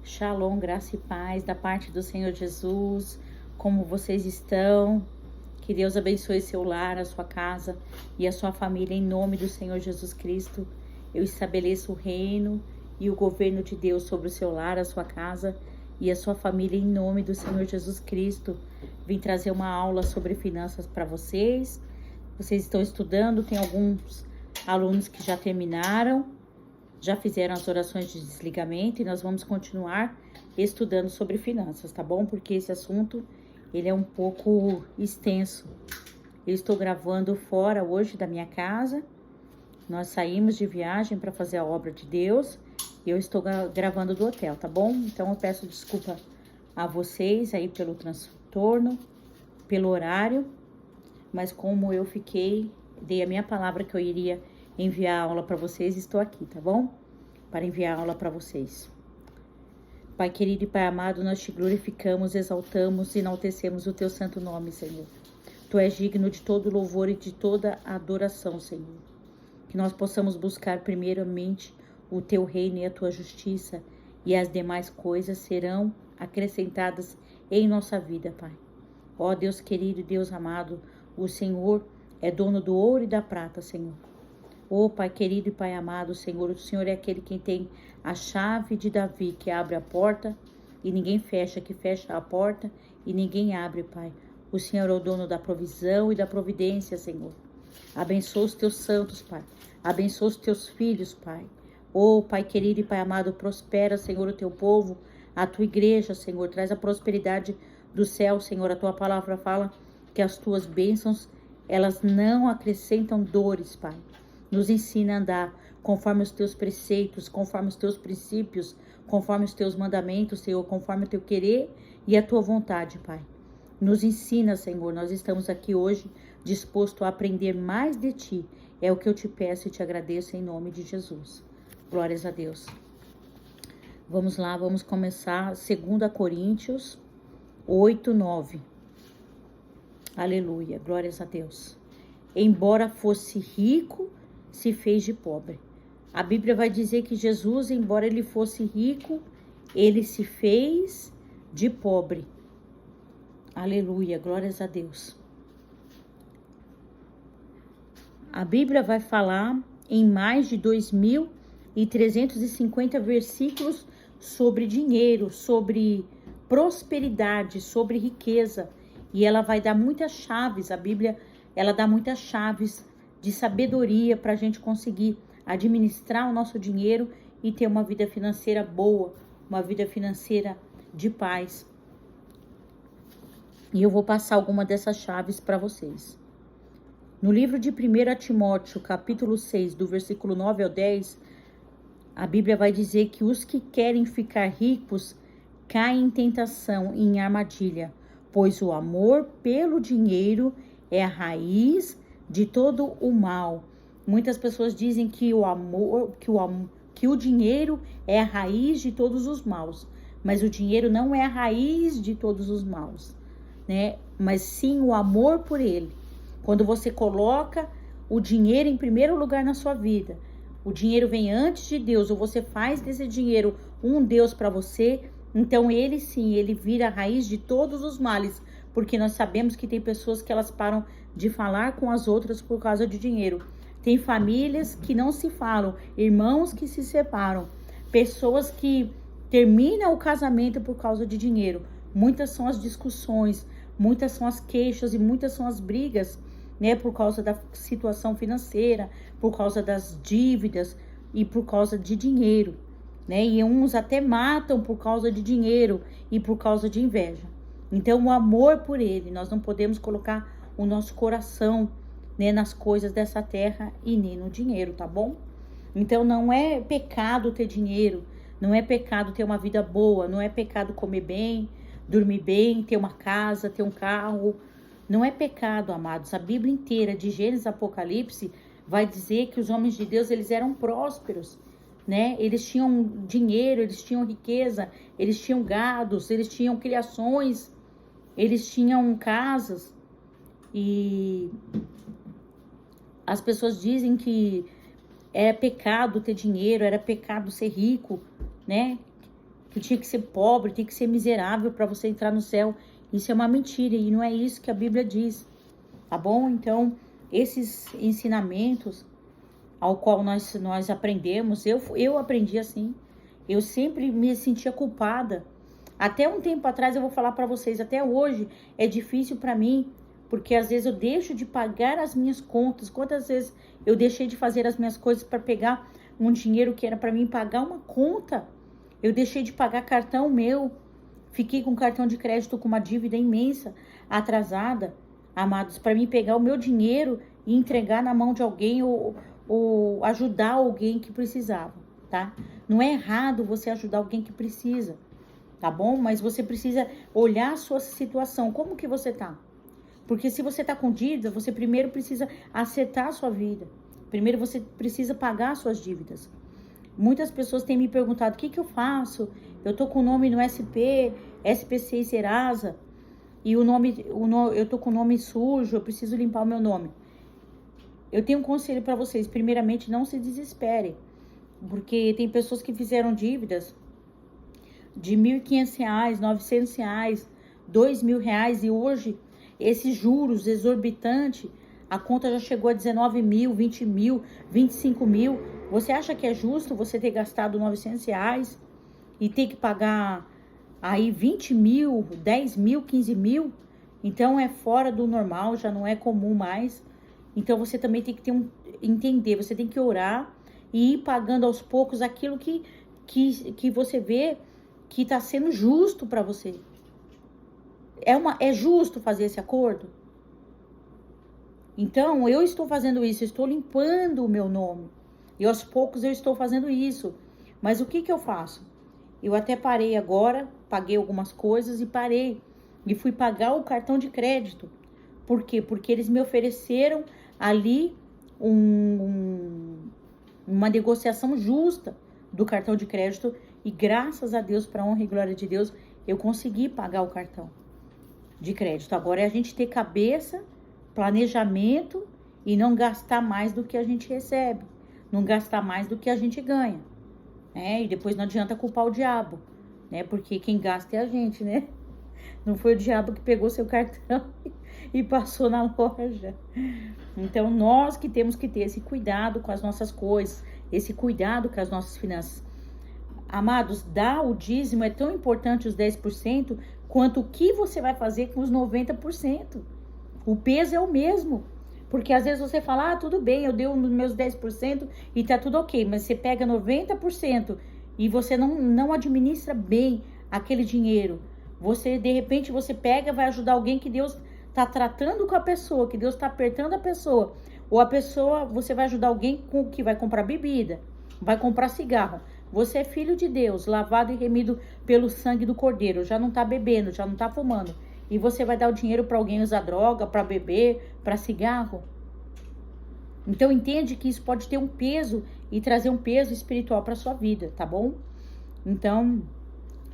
Shalom, graça e paz da parte do Senhor Jesus. Como vocês estão? Que Deus abençoe seu lar, a sua casa e a sua família em nome do Senhor Jesus Cristo. Eu estabeleço o reino e o governo de Deus sobre o seu lar, a sua casa e a sua família em nome do Senhor Jesus Cristo. Vim trazer uma aula sobre finanças para vocês. Vocês estão estudando, tem alguns alunos que já terminaram. Já fizeram as orações de desligamento e nós vamos continuar estudando sobre finanças, tá bom? Porque esse assunto, ele é um pouco extenso. Eu estou gravando fora hoje da minha casa. Nós saímos de viagem para fazer a obra de Deus e eu estou gravando do hotel, tá bom? Então eu peço desculpa a vocês aí pelo transtorno, pelo horário, mas como eu dei a minha palavra que eu iria enviar a aula para vocês, estou aqui, tá bom? Para enviar a aula para vocês. Pai querido e Pai amado, nós te glorificamos, exaltamos e enaltecemos o teu santo nome, Senhor. Tu és digno de todo louvor e de toda adoração, Senhor. Que nós possamos buscar primeiramente o teu reino e a tua justiça, e as demais coisas serão acrescentadas em nossa vida, Pai. Ó Deus querido e Deus amado, o Senhor é dono do ouro e da prata, Senhor. Ó Pai querido e Pai amado, Senhor, o Senhor é aquele quem tem a chave de Davi, que abre a porta e ninguém fecha, que fecha a porta e ninguém abre, Pai. O Senhor é o dono da provisão e da providência, Senhor. Abençoa os teus santos, Pai. Abençoa os teus filhos, Pai. Ó Pai querido e Pai amado, prospera, Senhor, o teu povo, a tua igreja, Senhor. Traz a prosperidade do céu, Senhor. A tua palavra fala que as tuas bênçãos, elas não acrescentam dores, Pai. Nos ensina a andar conforme os teus preceitos, conforme os teus princípios, conforme os teus mandamentos, Senhor, conforme o teu querer e a tua vontade, Pai. Nos ensina, Senhor, nós estamos aqui hoje disposto a aprender mais de Ti. É o que eu te peço e te agradeço em nome de Jesus. Glórias a Deus. Vamos lá, vamos começar 2 Coríntios 8, 9. Aleluia, glórias a Deus. Embora fosse rico, se fez de pobre. A Bíblia vai dizer que Jesus, embora ele fosse rico, ele se fez de pobre. Aleluia, glórias a Deus. A Bíblia vai falar em mais de 2.350 versículos sobre dinheiro, sobre prosperidade, sobre riqueza. E ela vai dar muitas chaves, a Bíblia, ela dá muitas chaves de sabedoria para a gente conseguir administrar o nosso dinheiro e ter uma vida financeira boa, uma vida financeira de paz. E eu vou passar alguma dessas chaves para vocês. No livro de 1 Timóteo, capítulo 6, do versículo 9 ao 10, a Bíblia vai dizer que os que querem ficar ricos caem em tentação e em armadilha, pois o amor pelo dinheiro é a raiz de todo o mal. Muitas pessoas dizem que o dinheiro é a raiz de todos os maus, mas o dinheiro não é a raiz de todos os maus, né? Mas sim o amor por ele. Quando você coloca o dinheiro em primeiro lugar na sua vida, o dinheiro vem antes de Deus, ou você faz desse dinheiro um Deus para você, então ele sim, ele vira a raiz de todos os males, porque nós sabemos que tem pessoas que elas param de falar com as outras por causa de dinheiro. Tem famílias que não se falam, irmãos que se separam, pessoas que terminam o casamento por causa de dinheiro. Muitas são as discussões, muitas são as queixas e muitas são as brigas, né, por causa da situação financeira, por causa das dívidas e por causa de dinheiro, né? E uns até matam por causa de dinheiro e por causa de inveja. Então, o amor por ele, nós não podemos colocar o nosso coração, né, nas coisas dessa terra e nem no dinheiro, tá bom? Então, não é pecado ter dinheiro, não é pecado ter uma vida boa, não é pecado comer bem, dormir bem, ter uma casa, ter um carro. Não é pecado, amados. A Bíblia inteira, de Gênesis a Apocalipse, vai dizer que os homens de Deus, eles eram prósperos, né? Eles tinham dinheiro, eles tinham riqueza, eles tinham gados, eles tinham criações, eles tinham casas. E as pessoas dizem que era pecado ter dinheiro, era pecado ser rico, né? que tinha que ser pobre, tem que ser miserável para você entrar no céu. Isso é uma mentira e não é isso que a Bíblia diz, tá bom? Então, esses ensinamentos ao qual nós aprendemos, eu aprendi assim, eu sempre me sentia culpada. Até um tempo atrás, eu vou falar para vocês, até hoje é difícil para mim, porque às vezes eu deixo de pagar as minhas contas. Quantas vezes eu deixei de fazer as minhas coisas para pegar um dinheiro que era para mim pagar uma conta? Eu deixei de pagar cartão meu, fiquei com cartão de crédito com uma dívida imensa, atrasada, amados, para mim pegar o meu dinheiro e entregar na mão de alguém ou ajudar alguém que precisava, tá? Não é errado você ajudar alguém que precisa, tá bom? Mas você precisa olhar a sua situação, como que você tá? Porque se você tá com dívida, você primeiro precisa acertar a sua vida. Primeiro você precisa pagar as suas dívidas. Muitas pessoas têm me perguntado, o que que eu faço? Eu tô com o nome no SP, SPC e Serasa, e eu tô com o nome sujo, eu preciso limpar o meu nome. Eu tenho um conselho para vocês. Primeiramente, não se desespere, porque tem pessoas que fizeram dívidas de R$1.500, R$900, R$2.000 e hoje esses juros exorbitantes, a conta já chegou a 19 mil, 20 mil, 25 mil. Você acha que é justo você ter gastado R$900 e ter que pagar aí 20 mil, 10 mil, 15 mil? Então é fora do normal, já não é comum mais. Então você também tem que entender, você tem que orar e ir pagando aos poucos aquilo que você vê que está sendo justo para você. É justo fazer esse acordo? Então, eu estou fazendo isso, eu estou limpando o meu nome. E aos poucos eu estou fazendo isso. Mas o que que eu faço? Eu até parei agora, paguei algumas coisas e parei. E fui pagar o cartão de crédito. Por quê? Porque eles me ofereceram ali uma negociação justa do cartão de crédito. E graças a Deus, para a honra e glória de Deus, eu consegui pagar o cartão de crédito. Agora é a gente ter cabeça, planejamento e não gastar mais do que a gente recebe. Não gastar mais do que a gente ganha. Né? E depois não adianta culpar o diabo, né? Porque quem gasta é a gente, né? Não foi o diabo que pegou seu cartão e passou na loja. Então, nós que temos que ter esse cuidado com as nossas coisas, esse cuidado com as nossas finanças. Amados, dar o dízimo é tão importante, os 10%, quanto o que você vai fazer com os 90%. O peso é o mesmo. Porque às vezes você fala, tudo bem, eu dei os meus 10% e tá tudo ok. Mas você pega 90% e você não administra bem aquele dinheiro. De repente, você pega e vai ajudar alguém que Deus tá tratando com a pessoa, que Deus tá apertando a pessoa. Ou a pessoa, você vai ajudar alguém que vai comprar bebida, vai comprar cigarro. Você é filho de Deus, lavado e remido pelo sangue do Cordeiro. Já não tá bebendo, já não tá fumando. E você vai dar o dinheiro para alguém usar droga, para beber, para cigarro? Então entende que isso pode ter um peso e trazer um peso espiritual para sua vida, tá bom? Então,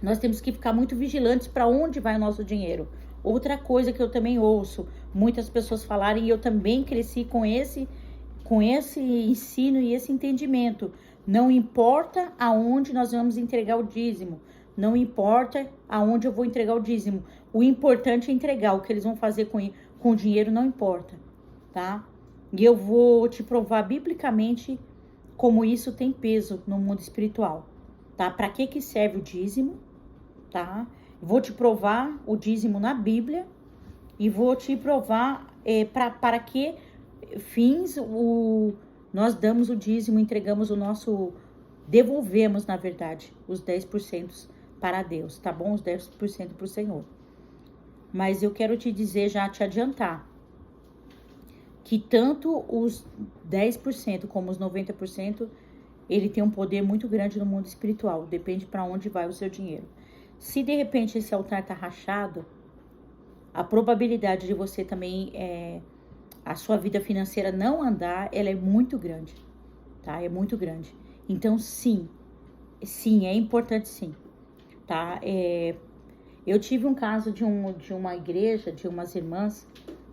nós temos que ficar muito vigilantes para onde vai o nosso dinheiro. Outra coisa que eu também ouço muitas pessoas falarem, e eu também cresci com esse ensino e esse entendimento. Não importa aonde nós vamos entregar o dízimo. Não importa aonde eu vou entregar o dízimo. O importante é entregar. O que eles vão fazer com o dinheiro não importa, tá? E eu vou te provar biblicamente como isso tem peso no mundo espiritual, tá? Para que serve o dízimo, tá? Vou te provar o dízimo na Bíblia e vou te provar para que fins nós damos o dízimo, entregamos devolvemos, na verdade, os 10% para Deus, tá bom? Os 10% para o Senhor. Mas eu quero te dizer, já te adiantar, que tanto os 10% como os 90%, ele tem um poder muito grande no mundo espiritual. Depende para onde vai o seu dinheiro. Se de repente esse altar tá rachado, a probabilidade de você também, a sua vida financeira não andar, ela é muito grande, tá? É muito grande. Então, sim, é importante sim, tá? Eu tive um caso de uma igreja, de umas irmãs,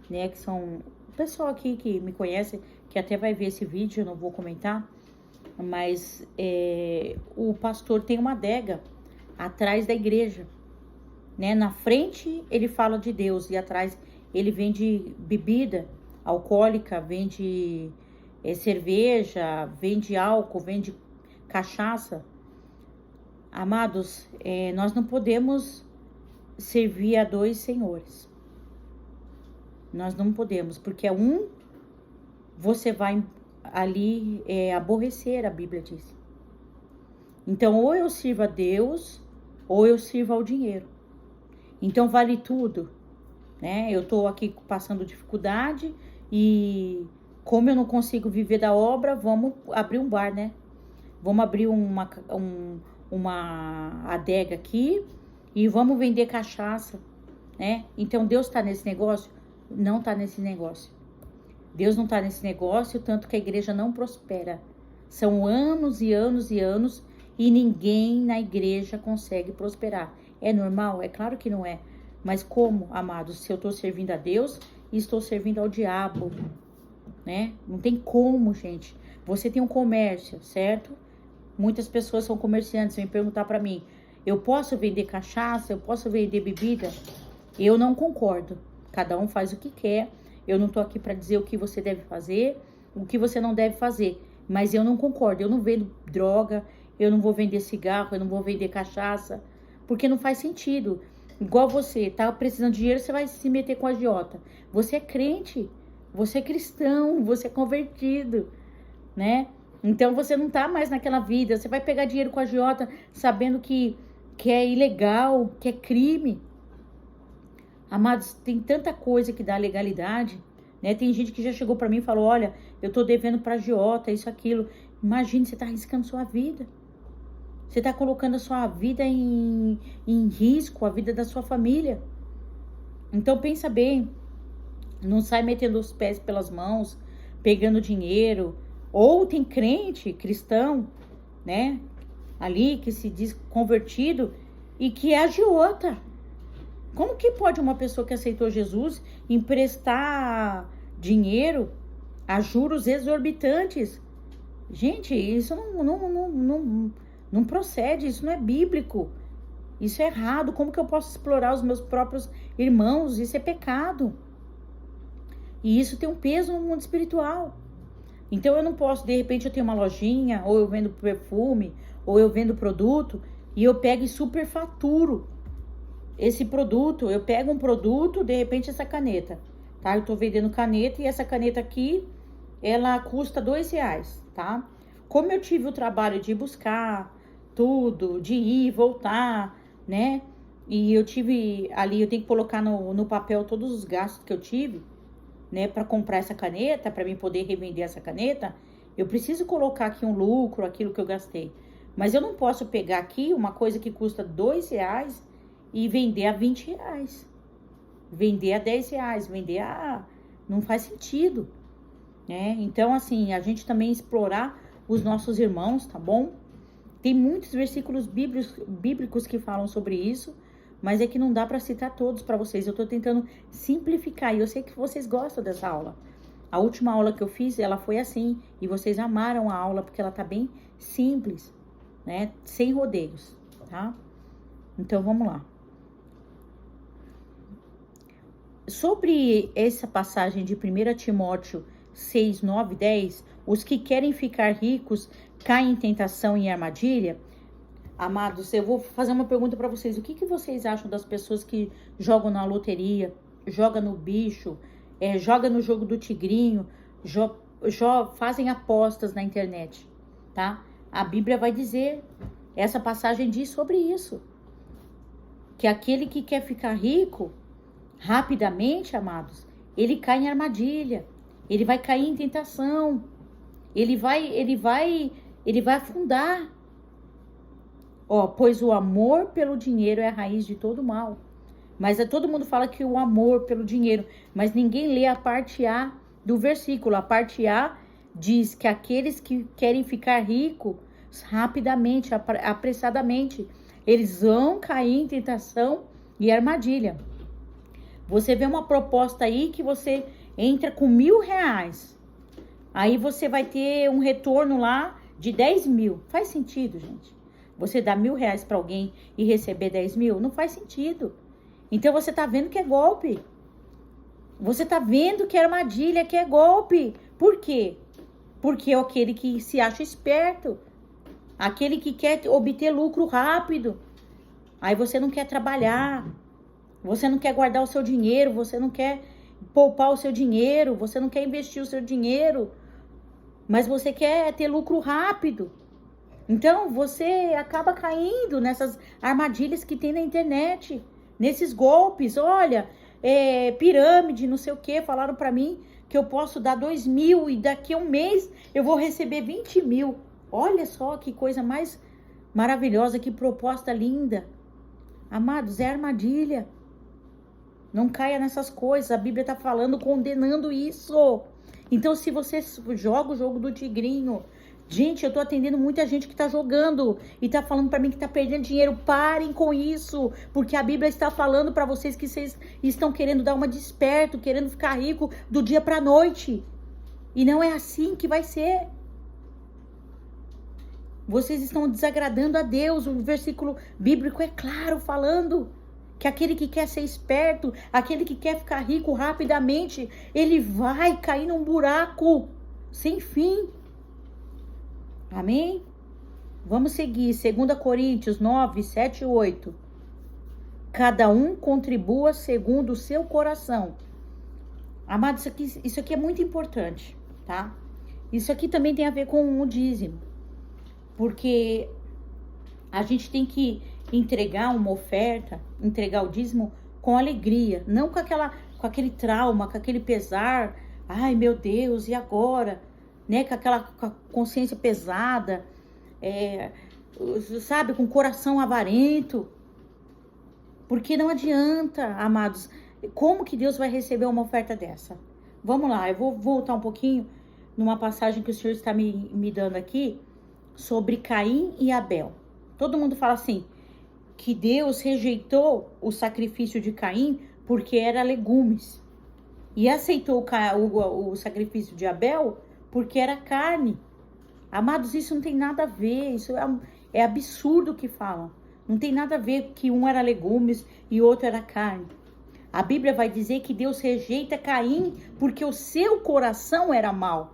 né, que são o pessoal aqui que me conhece, que até vai ver esse vídeo, eu não vou comentar, mas o pastor tem uma adega atrás da igreja, né? Na frente ele fala de Deus e atrás ele vende bebida alcoólica, vende cerveja, vende álcool, vende cachaça. Amados, nós não podemos servir a dois senhores. Nós não podemos, porque você vai ali aborrecer, a Bíblia diz. Então, ou eu sirvo a Deus, ou eu sirvo ao dinheiro. Então, vale tudo, né? Eu tô aqui passando dificuldade e como eu não consigo viver da obra, vamos abrir um bar, né? Vamos abrir uma adega aqui e vamos vender cachaça, né? Então, Deus tá nesse negócio? Não tá nesse negócio. Deus não tá nesse negócio, tanto que a igreja não prospera. São anos e anos e anos e ninguém na igreja consegue prosperar. É normal? É claro que não é. Mas como, amados, se eu tô servindo a Deus e estou servindo ao diabo, né? Não tem como, gente. Você tem um comércio, certo? Muitas pessoas são comerciantes, vêm perguntar pra mim, eu posso vender cachaça? Eu posso vender bebida? Eu não concordo. Cada um faz o que quer. Eu não tô aqui para dizer o que você deve fazer, o que você não deve fazer. Mas eu não concordo. Eu não vendo droga, eu não vou vender cigarro, eu não vou vender cachaça. Porque não faz sentido. Igual você, tá precisando de dinheiro, você vai se meter com a agiota. Você é crente, você é cristão, você é convertido, né? Então você não tá mais naquela vida. Você vai pegar dinheiro com a agiota sabendo que é ilegal, que é crime. Amados, tem tanta coisa que dá legalidade, né? Tem gente que já chegou pra mim e falou, olha, eu tô devendo pra agiota, isso, aquilo. Imagine, você tá arriscando sua vida. Você tá colocando a sua vida em risco, a vida da sua família. Então pensa bem, não sai metendo os pés pelas mãos, pegando dinheiro. Ou tem crente, cristão, né? Ali que se diz convertido e que é agiota. Como que pode uma pessoa que aceitou Jesus emprestar dinheiro a juros exorbitantes? Gente, isso não procede, isso não é bíblico. Isso é errado. Como que eu posso explorar os meus próprios irmãos? Isso é pecado. E isso tem um peso no mundo espiritual. Então eu não posso, de repente eu tenho uma lojinha, ou eu vendo perfume, ou eu vendo produto, e eu pego e superfaturo esse produto. Eu pego um produto, de repente essa caneta, tá? Eu tô vendendo caneta e essa caneta aqui, ela custa R$2, tá? Como eu tive o trabalho de buscar tudo, de ir e voltar, né? E eu tive ali, eu tenho que colocar no papel todos os gastos que eu tive, né? Para comprar essa caneta, para mim poder revender essa caneta, eu preciso colocar aqui um lucro, aquilo que eu gastei. Mas eu não posso pegar aqui uma coisa que custa R$2 e vender a R$20, vender a R$10, vender a... Não faz sentido, né? Então, assim, a gente também explorar os nossos irmãos, tá bom? Tem muitos versículos bíblicos que falam sobre isso, mas é que não dá para citar todos para vocês. Eu tô tentando simplificar e eu sei que vocês gostam dessa aula. A última aula que eu fiz, ela foi assim, e vocês amaram a aula porque ela tá bem simples, né? Sem rodeios, tá? Então, vamos lá. Sobre essa passagem de 1 Timóteo 6, 9, 10, os que querem ficar ricos caem em tentação e armadilha. Amados, eu vou fazer uma pergunta para vocês. O que vocês acham das pessoas que jogam na loteria, jogam no bicho, jogam no jogo do tigrinho, fazem apostas na internet, tá? A Bíblia vai dizer, essa passagem diz sobre isso. Que aquele que quer ficar rico, rapidamente, amados, ele cai em armadilha, ele vai cair em tentação, ele vai afundar. Ó, pois o amor pelo dinheiro é a raiz de todo mal. Mas todo mundo fala que o amor pelo dinheiro, mas ninguém lê a parte A do versículo. A parte A diz que aqueles que querem ficar ricos rapidamente, apressadamente, eles vão cair em tentação e armadilha. Você vê uma proposta aí que você entra com R$1.000. Aí você vai ter um retorno lá de 10 mil. Faz sentido, gente? Você dar R$ 1.000 para alguém e receber 10 mil? Não faz sentido. Então você tá vendo que é golpe. Você tá vendo que é armadilha, que é golpe. Por quê? Porque é aquele que se acha esperto. Aquele que quer obter lucro rápido. Aí você não quer trabalhar. Você não quer guardar o seu dinheiro. Você não quer poupar o seu dinheiro. Você não quer investir o seu dinheiro. Mas você quer ter lucro rápido. Então você acaba caindo nessas armadilhas que tem na internet. Nesses golpes. Olha, pirâmide, não sei o que. Falaram pra mim que eu posso dar 2 mil e daqui a um mês eu vou receber 20 mil. Olha só que coisa mais maravilhosa, que proposta linda. Amados, é armadilha. Não caia nessas coisas. A Bíblia está falando, condenando isso. Então, se você joga o jogo do tigrinho... Gente, eu tô atendendo muita gente que tá jogando e tá falando pra mim que tá perdendo dinheiro. Parem com isso, porque a Bíblia está falando pra vocês que vocês estão querendo dar uma desperto, querendo ficar rico do dia pra noite. E não é assim que vai ser. Vocês estão desagradando a Deus. O versículo bíblico é claro falando que aquele que quer ser esperto, aquele que quer ficar rico rapidamente, ele vai cair num buraco sem fim. Amém? Vamos seguir. 2 Coríntios 9, 7 e 8. Cada um contribua segundo o seu coração. Amados, isso aqui é muito importante, tá? Isso aqui também tem a ver com o dízimo. Porque a gente tem que entregar uma oferta, entregar o dízimo com alegria. Não com aquele trauma, com aquele pesar. Ai, meu Deus, e agora? Né, com aquela consciência pesada, sabe, com o coração avarento. Porque não adianta, amados, como que Deus vai receber uma oferta dessa? Vamos lá, eu vou voltar um pouquinho numa passagem que o Senhor está me dando aqui, sobre Caim e Abel. Todo mundo fala assim, que Deus rejeitou o sacrifício de Caim porque era legumes. E aceitou o sacrifício de Abel porque era carne. Amados, isso não tem nada a ver. Isso é absurdo o que falam. Não tem nada a ver que um era legumes e outro era carne. A Bíblia vai dizer que Deus rejeita Caim porque o seu coração era mau.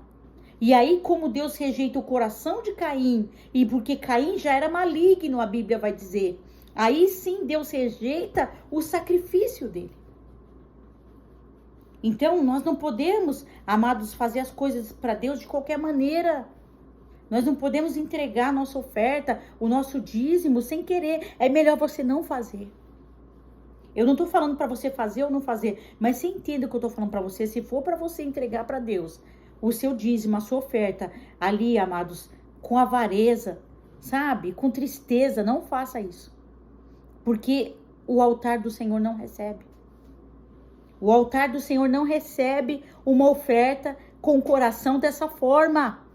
E aí, como Deus rejeita o coração de Caim, e porque Caim já era maligno, a Bíblia vai dizer, aí sim Deus rejeita o sacrifício dele. Então, nós não podemos, amados, fazer as coisas para Deus de qualquer maneira. Nós não podemos entregar a nossa oferta, o nosso dízimo, sem querer. É melhor você não fazer. Eu não estou falando para você fazer ou não fazer, mas você entende o que eu estou falando para você. Se for para você entregar para Deus o seu dízimo, a sua oferta, ali, amados, com avareza, sabe? Com tristeza, não faça isso. Porque o altar do Senhor não recebe. O altar do Senhor não recebe uma oferta com o coração dessa forma.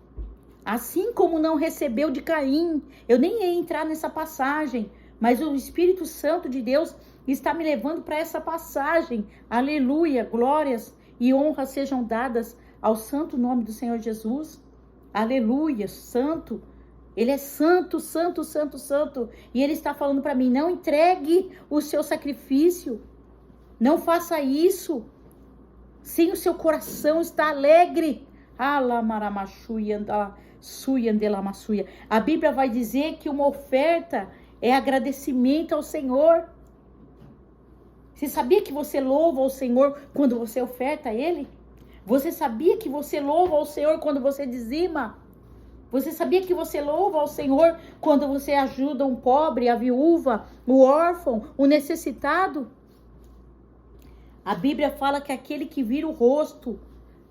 Assim como não recebeu de Caim. Eu nem ia entrar nessa passagem, mas o Espírito Santo de Deus está me levando para essa passagem. Aleluia, glórias e honras sejam dadas ao santo nome do Senhor Jesus. Aleluia, santo. Ele é santo, santo, santo, santo. E ele está falando para mim, não entregue o seu sacrifício. Não faça isso sem o seu coração estar alegre. A Bíblia vai dizer que uma oferta é agradecimento ao Senhor. Você sabia que você louva ao Senhor quando você oferta a Ele? Você sabia que você louva ao Senhor quando você dizima? Você sabia que você louva ao Senhor quando você ajuda um pobre, a viúva, o órfão, o necessitado? A Bíblia fala que aquele que vira o rosto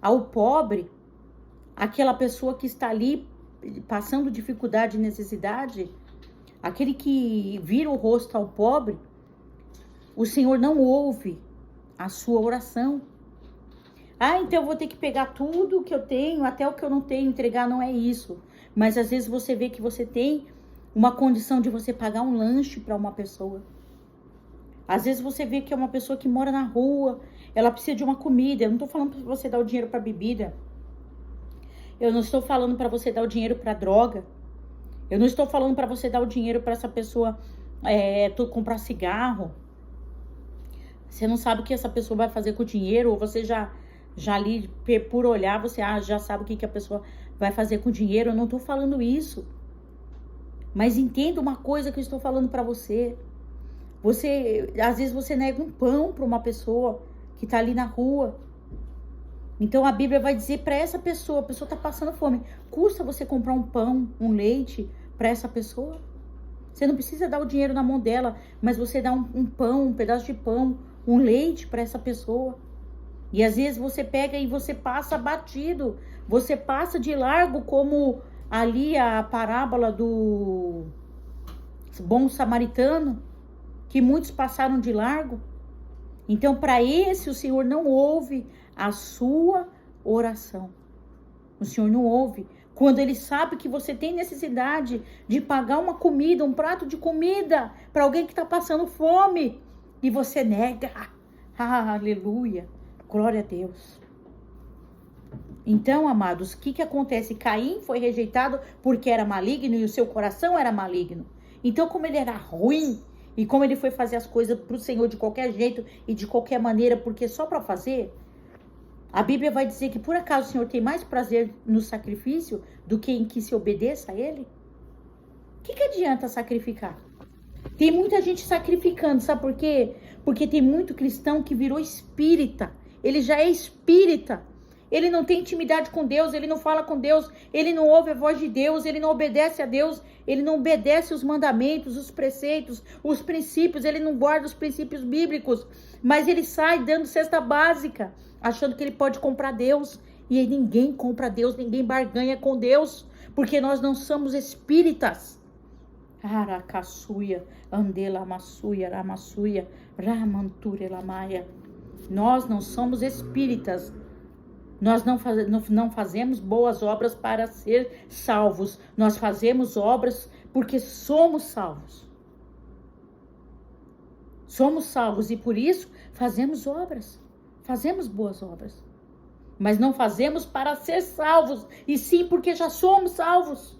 ao pobre, aquela pessoa que está ali passando dificuldade e necessidade, aquele que vira o rosto ao pobre, o Senhor não ouve a sua oração. Então eu vou ter que pegar tudo que eu tenho, até o que eu não tenho, entregar. Não é isso. Mas às vezes você vê que você tem uma condição de você pagar um lanche para uma pessoa. Às vezes você vê que é uma pessoa que mora na rua, ela precisa de uma comida. Eu não estou falando para você dar o dinheiro para bebida. Eu não estou falando para você dar o dinheiro para droga. Eu não estou falando para você dar o dinheiro para essa pessoa comprar cigarro. Você não sabe o que essa pessoa vai fazer com o dinheiro, ou você já ali, por olhar, você já sabe o que a pessoa vai fazer com o dinheiro. Eu não estou falando isso. Mas entenda uma coisa que eu estou falando para você. Às vezes você nega um pão para uma pessoa que está ali na rua. Então a Bíblia vai dizer para essa pessoa, a pessoa está passando fome, custa você comprar um pão, um leite para essa pessoa? Você não precisa dar o dinheiro na mão dela, mas você dá um pão, um pedaço de pão, um leite para essa pessoa. E às vezes você pega e você passa batido, você passa de largo, como ali a parábola do bom samaritano, que muitos passaram de largo. Então, para esse, o Senhor não ouve a sua oração. O Senhor não ouve. Quando Ele sabe que você tem necessidade de pagar uma comida, um prato de comida para alguém que está passando fome, e você nega. Aleluia. Glória a Deus. Então, amados, o que acontece? Caim foi rejeitado porque era maligno e o seu coração era maligno. Então, como ele era ruim, e como ele foi fazer as coisas para o Senhor de qualquer jeito e de qualquer maneira, porque só para fazer, a Bíblia vai dizer que por acaso o Senhor tem mais prazer no sacrifício do que em que se obedeça a Ele? O que adianta sacrificar? Tem muita gente sacrificando, sabe por quê? Porque tem muito cristão que virou espírita. Ele já é espírita. Ele não tem intimidade com Deus, ele não fala com Deus, ele não ouve a voz de Deus, ele não obedece a Deus, ele não obedece os mandamentos, os preceitos, os princípios, ele não guarda os princípios bíblicos, mas ele sai dando cesta básica, achando que ele pode comprar Deus, e aí ninguém compra Deus, ninguém barganha com Deus, porque nós não somos espíritas. Aracassuia, andela massuia, ramassuia, ramanture lamaia. Nós não somos espíritas. Nós não fazemos boas obras para ser salvos. Nós fazemos obras porque somos salvos. Somos salvos e por isso fazemos obras. Fazemos boas obras. Mas não fazemos para ser salvos, e sim porque já somos salvos.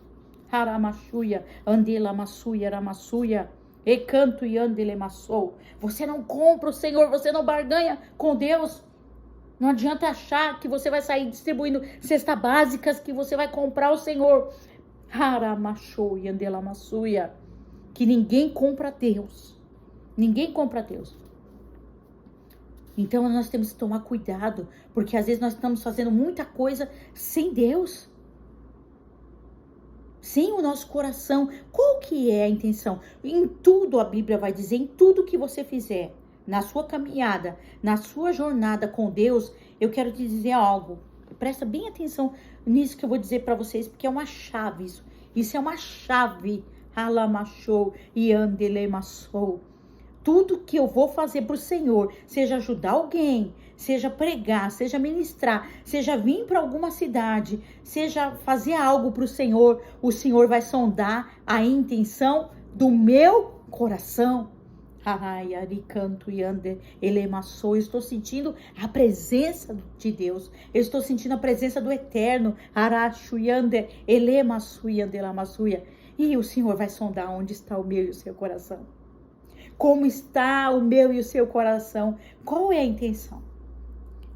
Haramassuia, andelamassuia, ramassuia, e canto e andelemassou. Você não compra o Senhor, você não barganha com Deus. Não adianta achar que você vai sair distribuindo cestas básicas, que você vai comprar o Senhor. Haramachou e andelamassuia. Que ninguém compra Deus. Ninguém compra Deus. Então nós temos que tomar cuidado, porque às vezes nós estamos fazendo muita coisa sem Deus. Sem o nosso coração. Qual que é a intenção? Em tudo a Bíblia vai dizer, em tudo que você fizer, na sua caminhada, na sua jornada com Deus, eu quero te dizer algo. Presta bem atenção nisso que eu vou dizer para vocês, porque é uma chave isso. Isso é uma chave. Halamachou e andelemassou. Tudo que eu vou fazer para o Senhor, seja ajudar alguém, seja pregar, seja ministrar, seja vir para alguma cidade, seja fazer algo para o Senhor vai sondar a intenção do meu coração. Eu estou sentindo a presença de Deus. Eu estou sentindo a presença do Eterno. E o Senhor vai sondar onde está o meu e o seu coração. Como está o meu e o seu coração? Qual é a intenção?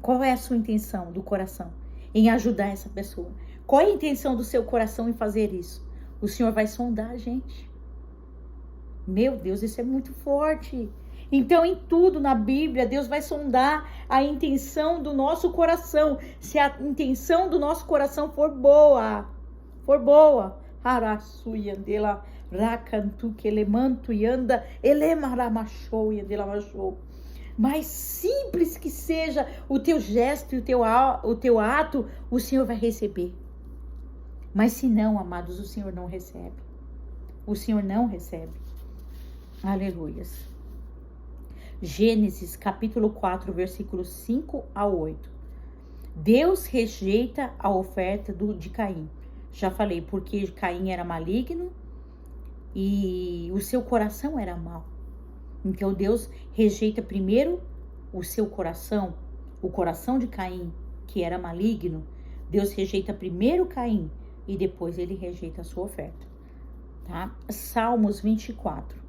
Qual é a sua intenção do coração em ajudar essa pessoa? Qual é a intenção do seu coração em fazer isso? O Senhor vai sondar a gente. Meu Deus, isso é muito forte. Então, em tudo na Bíblia, Deus vai sondar a intenção do nosso coração. Se a intenção do nosso coração for boa, Harasuyandela, Racantu, que elemanto e anda, elemaramachou e andelamachou. Mais simples que seja o teu gesto e o teu ato, o Senhor vai receber. Mas se não, amados, o Senhor não recebe. O Senhor não recebe. Aleluias. Gênesis capítulo 4, versículos 5 a 8. Deus rejeita a oferta de Caim. Já falei, porque Caim era maligno e o seu coração era mau. Então Deus rejeita primeiro o seu coração, o coração de Caim, que era maligno. Deus rejeita primeiro Caim e depois ele rejeita a sua oferta. tá? Salmos 24.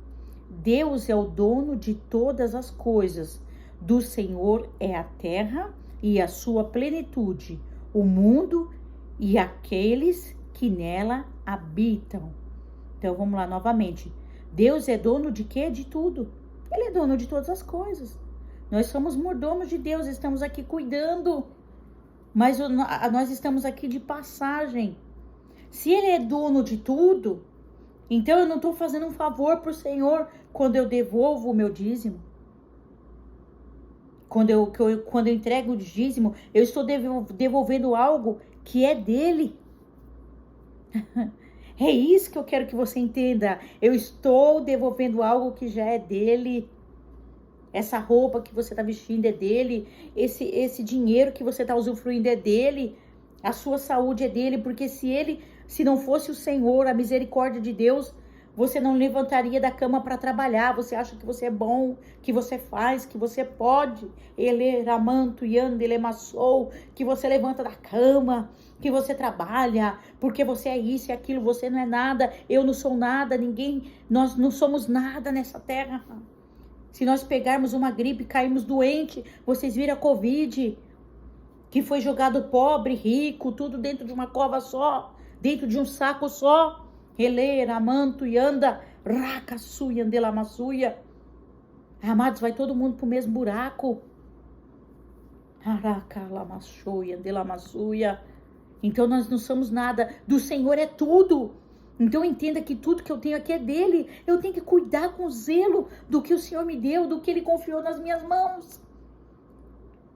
Deus é o dono de todas as coisas. Do Senhor é a terra e a sua plenitude, o mundo e aqueles que nela habitam. Então vamos lá novamente. Deus é dono de quê? De tudo. Ele é dono de todas as coisas. Nós somos mordomos de Deus, estamos aqui cuidando, mas nós estamos aqui de passagem. Se Ele é dono de tudo, então eu não estou fazendo um favor para o Senhor quando eu devolvo o meu dízimo. Quando eu entrego o dízimo, eu estou devolvendo algo que é dele. É isso que eu quero que você entenda. Eu estou devolvendo algo que já é dele. Essa roupa que você está vestindo é dele. Esse dinheiro que você está usufruindo é dele. A sua saúde é dele. Porque se não fosse o Senhor, a misericórdia de Deus, você não levantaria da cama para trabalhar. Você acha que você é bom, que você faz, que você pode. Ele ramanto yande ele massou, que você levanta da cama, que você trabalha, porque você é isso e aquilo, você não é nada, eu não sou nada, ninguém, nós não somos nada nessa terra. Se nós pegarmos uma gripe, cairmos doente, vocês viram a Covid, que foi jogado pobre, rico, tudo dentro de uma cova só, dentro de um saco só. Eleira, manto e anda, raca, suia, andela, massuia. Amados, vai todo mundo pro mesmo buraco. Araca, lamassuia, andela, massuia. Então nós não somos nada, do Senhor é tudo. Então entenda que tudo que eu tenho aqui é dele. Eu tenho que cuidar com zelo do que o Senhor me deu, do que ele confiou nas minhas mãos.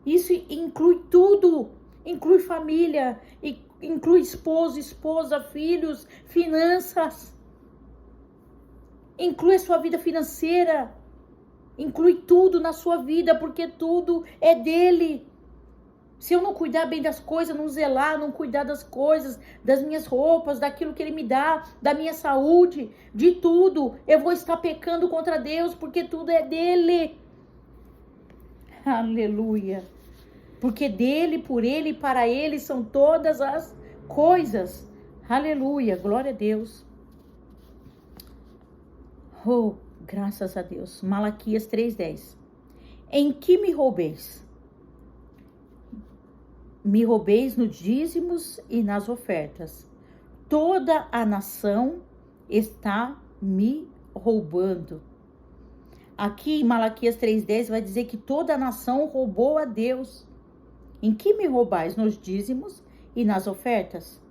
Isso inclui tudo, inclui família, inclui esposo, esposa, filhos, finanças. Inclui a sua vida financeira, inclui tudo na sua vida, porque tudo é dele. Se eu não cuidar bem das coisas, não zelar, não cuidar das coisas, das minhas roupas, daquilo que ele me dá, da minha saúde, de tudo, eu vou estar pecando contra Deus, porque tudo é dele. Aleluia. Porque dele, por ele e para ele são todas as coisas. Aleluia. Glória a Deus. Oh, graças a Deus. Malaquias 3:10. Em que me roubeis? Me roubeis nos dízimos e nas ofertas. Toda a nação está me roubando. Aqui em Malaquias 3:10 vai dizer que toda a nação roubou a Deus. Em que me roubais? Nos dízimos e nas ofertas?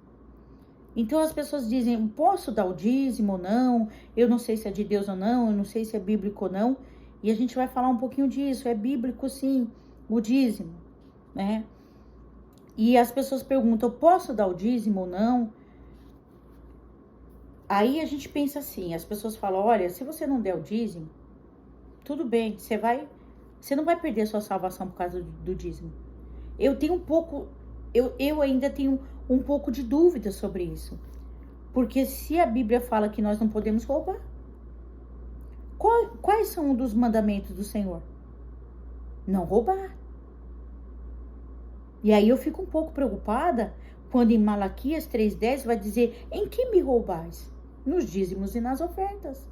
Então as pessoas dizem, posso dar o dízimo ou não? Eu não sei se é de Deus ou não, eu não sei se é bíblico ou não. E a gente vai falar um pouquinho disso, é bíblico sim, o dízimo, né? E as pessoas perguntam, posso dar o dízimo ou não? Aí a gente pensa assim, as pessoas falam, olha, se você não der o dízimo, tudo bem, você não vai perder a sua salvação por causa do dízimo. Eu tenho eu ainda tenho um pouco de dúvida sobre isso. Porque se a Bíblia fala que nós não podemos roubar, quais são um dos mandamentos do Senhor? Não roubar. E aí eu fico um pouco preocupada quando em Malaquias 3:10 vai dizer, em que me roubais? Nos dízimos e nas ofertas.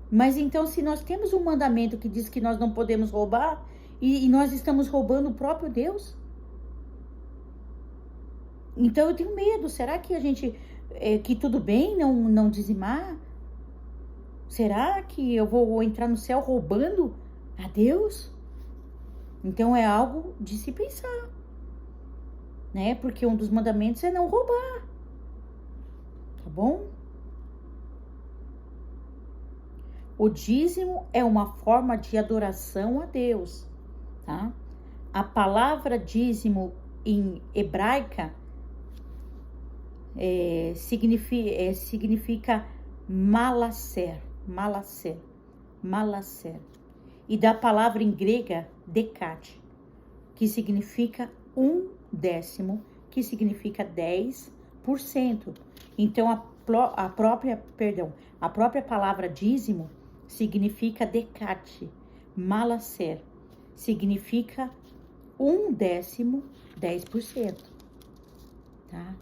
Mas então se nós temos um mandamento que diz que nós não podemos roubar, e nós estamos roubando o próprio Deus? Então eu tenho medo, será que que tudo bem não dizimar? Será que eu vou entrar no céu roubando a Deus? Então é algo de se pensar, né? Porque um dos mandamentos é não roubar, tá bom? O dízimo é uma forma de adoração a Deus, tá? A palavra dízimo em hebraica significa malaser. E da palavra em grega, decate, que significa 1/10, que significa 10%. Então, a própria palavra dízimo significa decate, malaser, significa 1/10, 10%, tá?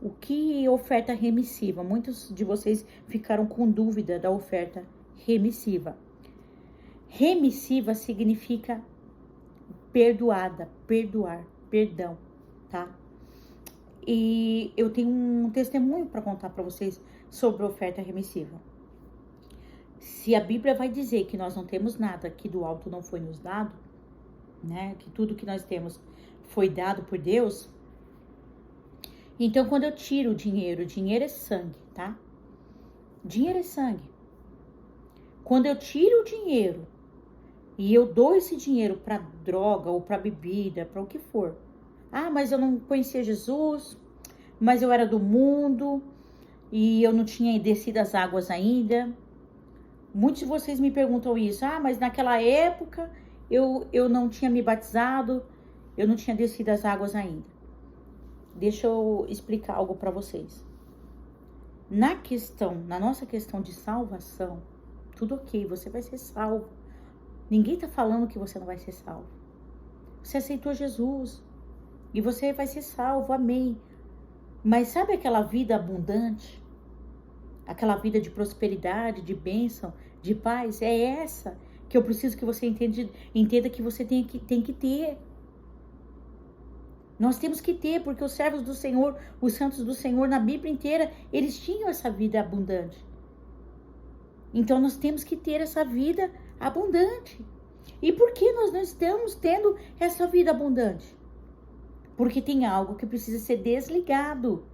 O que é oferta remissiva? Muitos de vocês ficaram com dúvida da oferta remissiva. Remissiva significa perdoada, perdoar, perdão, tá? E eu tenho um testemunho para contar para vocês sobre a oferta remissiva. Se a Bíblia vai dizer que nós não temos nada que do alto não foi nos dado, né? Que tudo que nós temos foi dado por Deus. Então, quando eu tiro o dinheiro é sangue, tá? Dinheiro é sangue. Quando eu tiro o dinheiro e eu dou esse dinheiro para droga ou para bebida, para o que for. Ah, mas eu não conhecia Jesus, mas eu era do mundo e eu não tinha descido as águas ainda. Muitos de vocês me perguntam isso. Ah, mas naquela época eu não tinha me batizado, eu não tinha descido as águas ainda. Deixa eu explicar algo para vocês. Na nossa questão de salvação, tudo ok, você vai ser salvo. Ninguém tá falando que você não vai ser salvo. Você aceitou Jesus e você vai ser salvo, amém. Mas sabe aquela vida abundante? Aquela vida de prosperidade, de bênção, de paz? É essa que eu preciso que você entenda que você tem que ter. Nós temos que ter, porque os servos do Senhor, os santos do Senhor, na Bíblia inteira, eles tinham essa vida abundante. Então, nós temos que ter essa vida abundante. E por que nós não estamos tendo essa vida abundante? Porque tem algo que precisa ser desligado.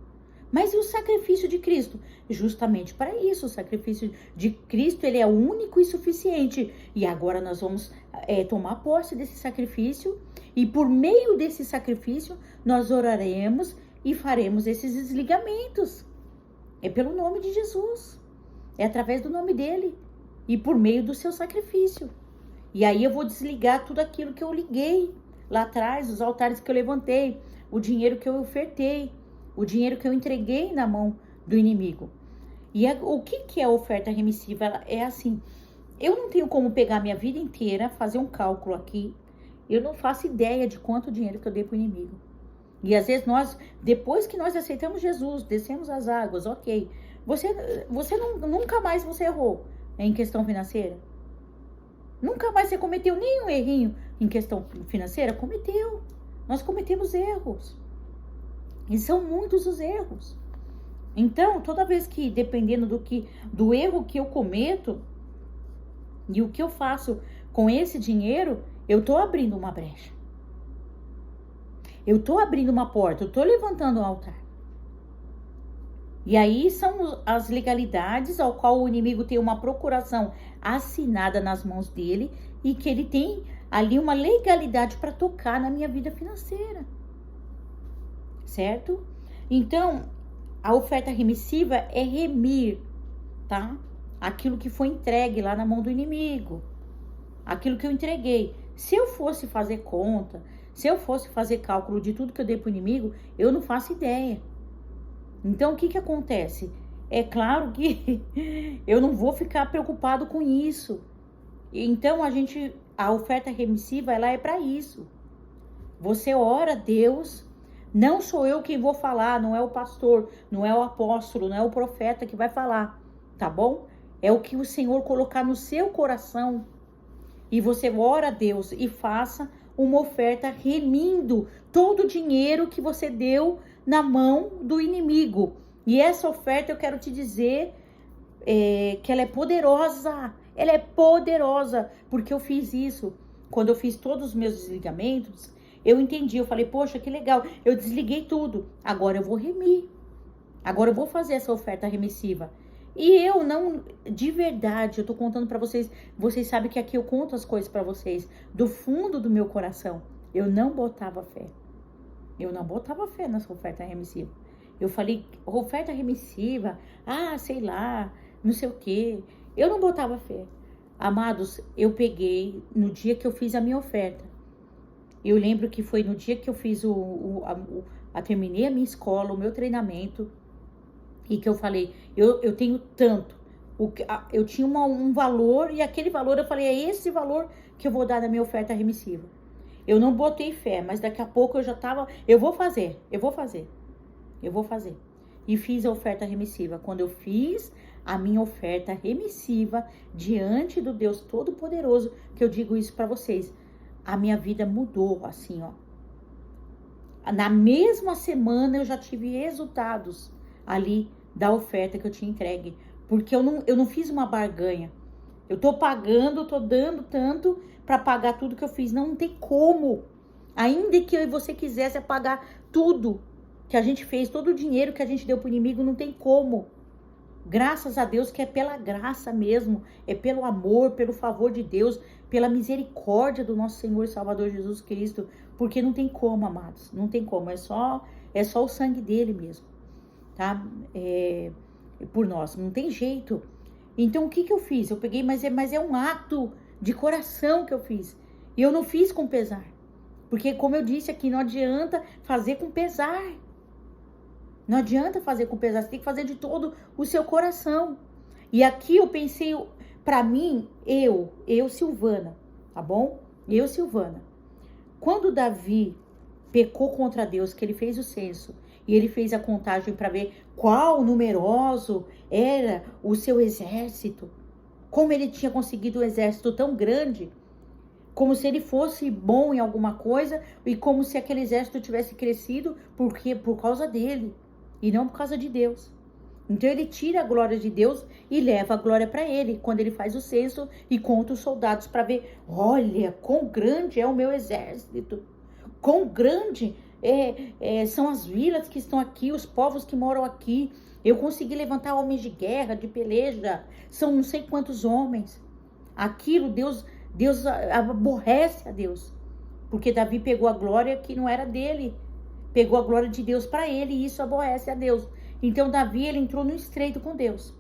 Mas e o sacrifício de Cristo? Justamente para isso, o sacrifício de Cristo, ele é único e suficiente. E agora nós vamos tomar posse desse sacrifício. E por meio desse sacrifício, nós oraremos e faremos esses desligamentos. É pelo nome de Jesus. É através do nome dele. E por meio do seu sacrifício. E aí eu vou desligar tudo aquilo que eu liguei lá atrás, os altares que eu levantei, o dinheiro que eu ofertei, o dinheiro que eu entreguei na mão do inimigo. E o que é a oferta remissiva? Ela é assim, eu não tenho como pegar minha vida inteira, fazer um cálculo aqui, eu não faço ideia de quanto dinheiro que eu dei para o inimigo. E às vezes nós, depois que nós aceitamos Jesus, descemos as águas, ok, nunca mais você errou em questão financeira? Nunca mais você cometeu nenhum errinho em questão financeira? Cometeu. Nós cometemos erros. E são muitos os erros. Então, toda vez que, dependendo do erro que eu cometo e o que eu faço com esse dinheiro, eu estou abrindo uma brecha. Eu estou abrindo uma porta, eu estou levantando um altar. E aí são as legalidades ao qual o inimigo tem uma procuração assinada nas mãos dele e que ele tem ali uma legalidade para tocar na minha vida financeira. Certo? Então, a oferta remissiva é remir, tá? Aquilo que foi entregue lá na mão do inimigo. Aquilo que eu entreguei. Se eu fosse fazer conta, se eu fosse fazer cálculo de tudo que eu dei para o inimigo, eu não faço ideia. Então, o que acontece? É claro que eu não vou ficar preocupado com isso. Então, a oferta remissiva, ela é para isso. Você ora a Deus, não sou eu quem vou falar, não é o pastor, não é o apóstolo, não é o profeta que vai falar, tá bom? É o que o Senhor colocar no seu coração. E você ora a Deus e faça uma oferta remindo todo o dinheiro que você deu na mão do inimigo. E essa oferta eu quero te dizer que ela é poderosa. Ela é poderosa, porque eu fiz isso. Quando eu fiz todos os meus desligamentos, eu entendi, eu falei, poxa, que legal, eu desliguei tudo. Agora eu vou remir. Agora eu vou fazer essa oferta remissiva. E eu não, de verdade, eu tô contando pra vocês, vocês sabem que aqui eu conto as coisas pra vocês, do fundo do meu coração, eu não botava fé. Eu não botava fé nessa oferta remissiva. Eu falei, oferta remissiva, sei lá, não sei o quê. Eu não botava fé. Amados, eu peguei no dia que eu fiz a minha oferta. Eu lembro que foi no dia que eu fiz terminei a minha escola, o meu treinamento, e que eu falei, eu tenho tanto. Eu tinha um valor, e aquele valor eu falei, é esse valor que eu vou dar na minha oferta remissiva. Eu não botei fé, mas daqui a pouco eu já tava, eu vou fazer. e fiz a oferta remissiva. Quando eu fiz a minha oferta remissiva diante do Deus Todo-Poderoso, que eu digo isso para vocês, a minha vida mudou assim, ó. Na mesma semana eu já tive resultados ali da oferta que eu tinha entregue. Porque eu não fiz uma barganha. Eu tô pagando, tô dando tanto para pagar tudo que eu fiz. Não tem como. Ainda que eu e você quisesse pagar tudo que a gente fez, todo o dinheiro que a gente deu pro inimigo, não tem como. Graças a Deus que é pela graça mesmo, é pelo amor, pelo favor de Deus, pela misericórdia do nosso Senhor e Salvador Jesus Cristo, porque não tem como, amados, não tem como, é só o sangue dele mesmo, tá? Por nós, não tem jeito. Então o que eu fiz? Eu peguei, mas é um ato de coração que eu fiz, e eu não fiz com pesar, porque como eu disse aqui, não adianta fazer com pesar. Não adianta fazer com pesar, você tem que fazer de todo o seu coração. E aqui eu pensei, pra mim, eu Silvana, tá bom? Eu, Silvana. Quando Davi pecou contra Deus, que ele fez o censo, e ele fez a contagem para ver qual numeroso era o seu exército, como ele tinha conseguido um exército tão grande, como se ele fosse bom em alguma coisa, e como se aquele exército tivesse crescido por causa dele. E não por causa de Deus. Então ele tira a glória de Deus e leva a glória para ele. Quando ele faz o censo e conta os soldados para ver. Olha, quão grande é o meu exército. Quão grande são as vilas que estão aqui, os povos que moram aqui. Eu consegui levantar homens de guerra, de peleja. São não sei quantos homens. Aquilo, Deus aborrece a Deus. Porque Davi pegou a glória que não era dele. Pegou a glória de Deus para ele e isso aborrece a Deus. Então Davi, ele entrou no estreito com Deus,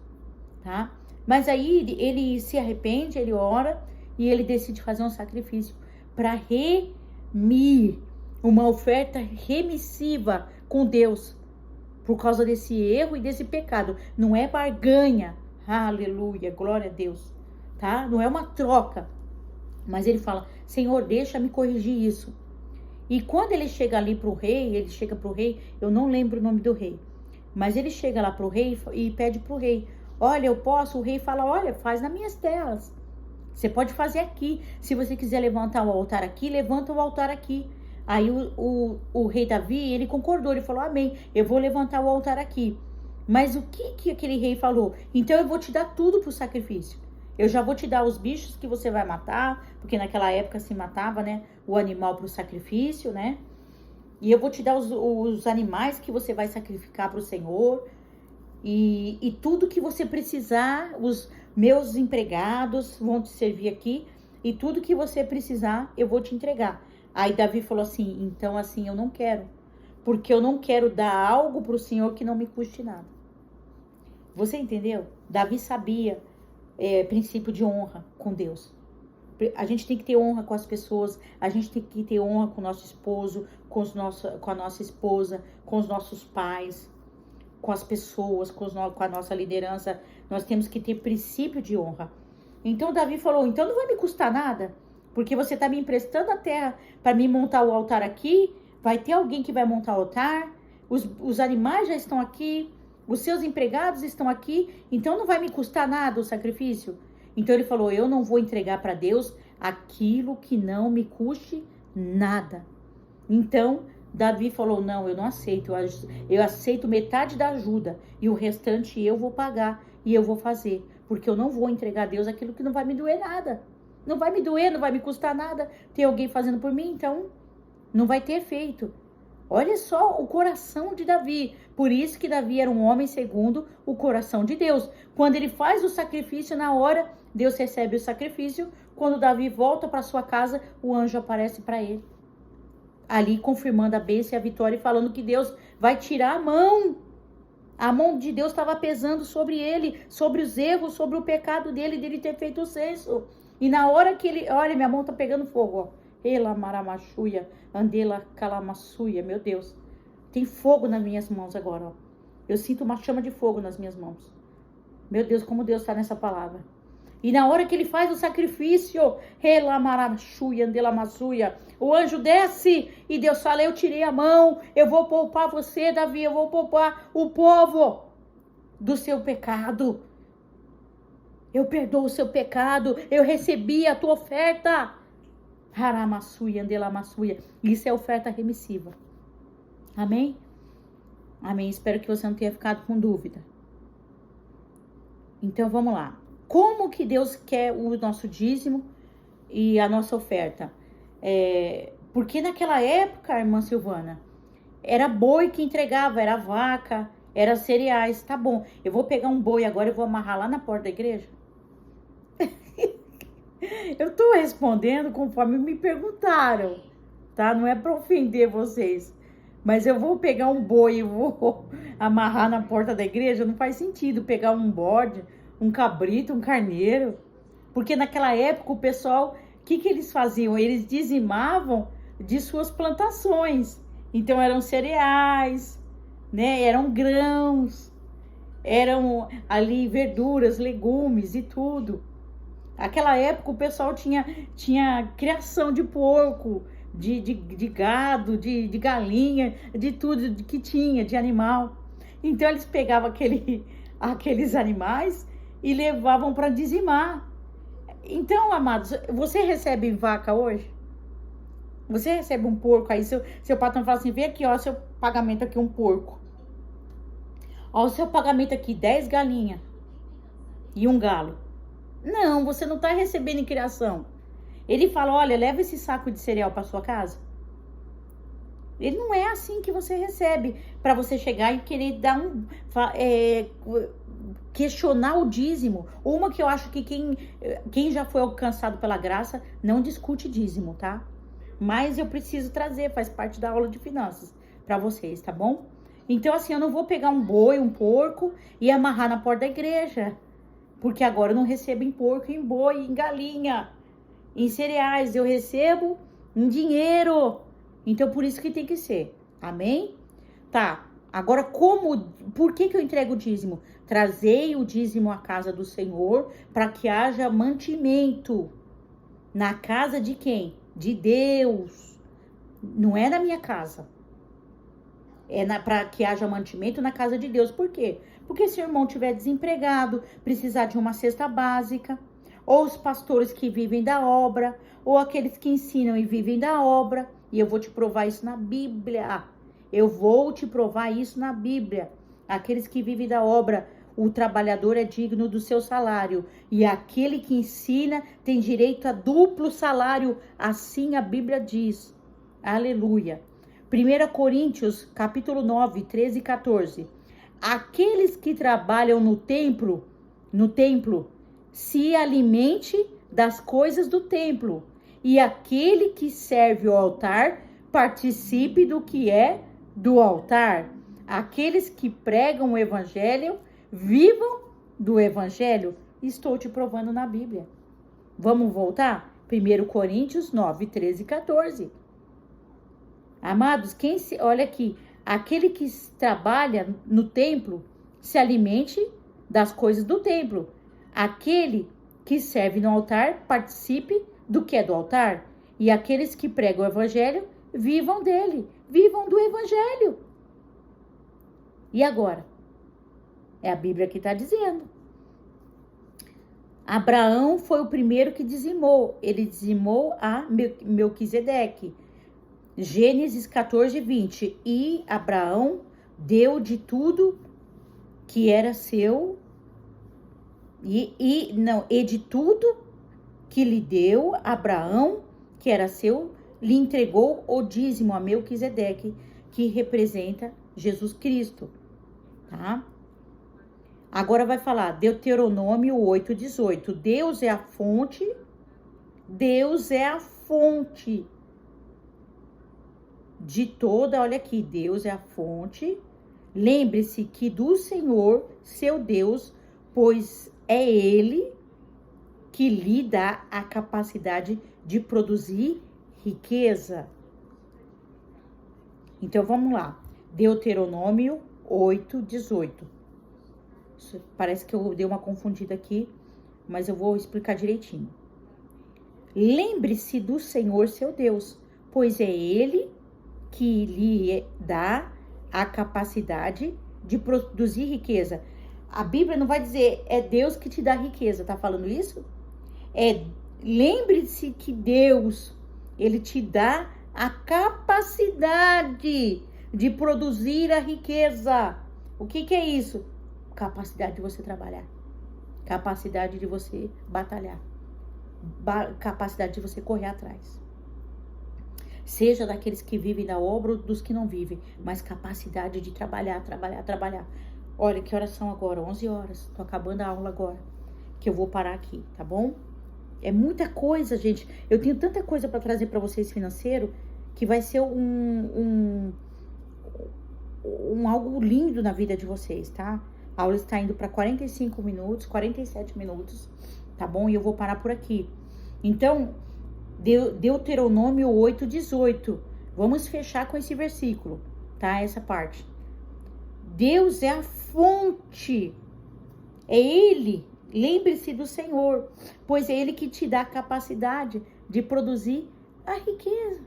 tá? Mas aí ele se arrepende, ele ora e ele decide fazer um sacrifício para remir, uma oferta remissiva com Deus, por causa desse erro e desse pecado. Não é barganha, aleluia, glória a Deus, tá? Não é uma troca, mas ele fala, Senhor, deixa-me corrigir isso. E quando ele chega ali pro rei, eu não lembro o nome do rei, mas ele chega lá pro rei e pede pro rei, olha, eu posso? O rei fala, olha, faz nas minhas terras. Você pode fazer aqui. Se você quiser levantar o altar aqui, levanta o altar aqui. Aí o rei Davi, ele concordou, ele falou, amém, eu vou levantar o altar aqui. Mas o que aquele rei falou? Então eu vou te dar tudo pro sacrifício. Eu já vou te dar os bichos que você vai matar, porque naquela época se matava, né, o animal para o sacrifício, né? E eu vou te dar os animais que você vai sacrificar para o Senhor. E tudo que você precisar, os meus empregados vão te servir aqui. E tudo que você precisar, eu vou te entregar. Aí Davi falou assim, então assim eu não quero. Porque eu não quero dar algo para o Senhor que não me custe nada. Você entendeu? Davi sabia. Princípio de honra com Deus. A gente tem que ter honra com as pessoas, a gente tem que ter honra com o nosso esposo, com a nossa esposa, com os nossos pais, com as pessoas, com a nossa liderança. Nós temos que ter princípio de honra. Então Davi falou, então não vai me custar nada, porque você está me emprestando a terra para me montar o altar aqui, vai ter alguém que vai montar o altar, os animais já estão aqui, os seus empregados estão aqui, então não vai me custar nada o sacrifício. Então ele falou, eu não vou entregar para Deus aquilo que não me custe nada. Então Davi falou, não, eu não aceito, eu aceito metade da ajuda e o restante eu vou pagar e eu vou fazer. Porque eu não vou entregar a Deus aquilo que não vai me doer nada. Não vai me doer, não vai me custar nada. Tem alguém fazendo por mim, então não vai ter efeito. Olha só o coração de Davi. Por isso que Davi era um homem segundo o coração de Deus. Quando ele faz o sacrifício, na hora, Deus recebe o sacrifício. Quando Davi volta para sua casa, o anjo aparece para ele. Ali confirmando a bênção e a vitória e falando que Deus vai tirar a mão. A mão de Deus estava pesando sobre ele, sobre os erros, sobre o pecado dele ter feito o censo. E na hora que ele... Olha, minha mão tá pegando fogo, ó. Ela maramachuia, andela calamassuia, meu Deus. Tem fogo nas minhas mãos agora, ó. Eu sinto uma chama de fogo nas minhas mãos. Meu Deus, como Deus está nessa palavra. E na hora que ele faz o sacrifício, o anjo desce e Deus fala, eu tirei a mão, eu vou poupar você, Davi, eu vou poupar o povo do seu pecado. Eu perdoo o seu pecado, eu recebi a tua oferta. Isso é oferta remissiva. Amém? Amém. Espero que você não tenha ficado com dúvida. Então vamos lá. Como que Deus quer o nosso dízimo e a nossa oferta? Porque naquela época, irmã Silvana, era boi que entregava, era vaca, era cereais. Tá bom, eu vou pegar um boi agora e vou amarrar lá na porta da igreja? Eu tô respondendo conforme me perguntaram, tá? Não é para ofender vocês. Mas eu vou pegar um boi e vou amarrar na porta da igreja? Não faz sentido pegar um bode, um cabrito, um carneiro. Porque naquela época o pessoal, o que eles faziam? Eles dizimavam de suas plantações. Então eram cereais, né? Eram grãos, eram ali verduras, legumes e tudo. Aquela época o pessoal tinha criação de porco, de gado, de galinha, de tudo que tinha, de animal. Então eles pegavam aqueles animais e levavam para dizimar. Então, amados, você recebe vaca hoje? Você recebe um porco, aí seu patrão fala assim, vem aqui, ó, seu pagamento aqui, um porco. Ó, o seu pagamento aqui, 10 galinhas e um galo. Não, você não está recebendo em criação. Ele fala, olha, leva esse saco de cereal para sua casa. Ele não é assim que você recebe, para você chegar e querer dar questionar o dízimo. Uma que eu acho que quem já foi alcançado pela graça não discute dízimo, tá? Mas eu preciso trazer, faz parte da aula de finanças para vocês, tá bom? Então assim, eu não vou pegar um boi, um porco e amarrar na porta da igreja. Porque agora eu não recebo em porco, em boi, em galinha, em cereais. Eu recebo em dinheiro. Então, por isso que tem que ser. Amém? Tá. Agora, por que eu entrego o dízimo? Trazei o dízimo à casa do Senhor para que haja mantimento. Na casa de quem? De Deus. Não é na minha casa. Para que haja mantimento na casa de Deus. Por quê? Porque se o irmão estiver desempregado, precisar de uma cesta básica, ou os pastores que vivem da obra, ou aqueles que ensinam e vivem da obra, e eu vou te provar isso na Bíblia. Eu vou te provar isso na Bíblia. Aqueles que vivem da obra, o trabalhador é digno do seu salário, e aquele que ensina tem direito a duplo salário, assim a Bíblia diz. Aleluia. 1 Coríntios, capítulo 9, 13 e 14. Aqueles que trabalham no templo, se alimente das coisas do templo, e aquele que serve o altar, participe do que é do altar. Aqueles que pregam o evangelho, vivam do evangelho. Estou te provando na Bíblia. Vamos voltar? 1 Coríntios 9, 13 e 14. Amados, olha aqui, aquele que trabalha no templo, se alimente das coisas do templo. Aquele que serve no altar, participe do que é do altar. E aqueles que pregam o evangelho, vivam dele, vivam do evangelho. E agora? É a Bíblia que está dizendo. Abraão foi o primeiro que dizimou. Ele dizimou a Melquisedeque. Gênesis 14, 20. E Abraão deu de tudo que era seu. E de tudo que lhe deu Abraão, que era seu, lhe entregou o dízimo a Melquisedeque, que representa Jesus Cristo. Tá? Agora vai falar Deuteronômio 8, 18. Deus é a fonte. Deus é a fonte de toda, olha aqui, Deus é a fonte. Lembre-se que do Senhor, seu Deus, pois é Ele que lhe dá a capacidade de produzir riqueza. Então vamos lá. Deuteronômio 8, 18. Parece que eu dei uma confundida aqui mas eu vou explicar direitinho. Lembre-se do Senhor seu Deus, pois é Ele que lhe dá a capacidade de produzir riqueza. A Bíblia não vai dizer é Deus que te dá riqueza, tá falando isso? Lembre-se que Deus, Ele te dá a capacidade de produzir a riqueza. O que é isso? Capacidade de você trabalhar, capacidade de você batalhar, capacidade de você correr atrás. Seja daqueles que vivem da obra ou dos que não vivem, mas capacidade de trabalhar. Olha, que horas são agora? 11 horas. Tô acabando a aula agora, que eu vou parar aqui, tá bom? É muita coisa, gente. Eu tenho tanta coisa para trazer para vocês financeiro, que vai ser um algo lindo na vida de vocês, tá? A aula está indo para 45 minutos, 47 minutos, tá bom? E eu vou parar por aqui. Então, Deuteronômio 8:18. Vamos fechar com esse versículo, tá? Essa parte. Deus é a fonte. É Ele. Lembre-se do Senhor, pois é Ele que te dá a capacidade de produzir a riqueza.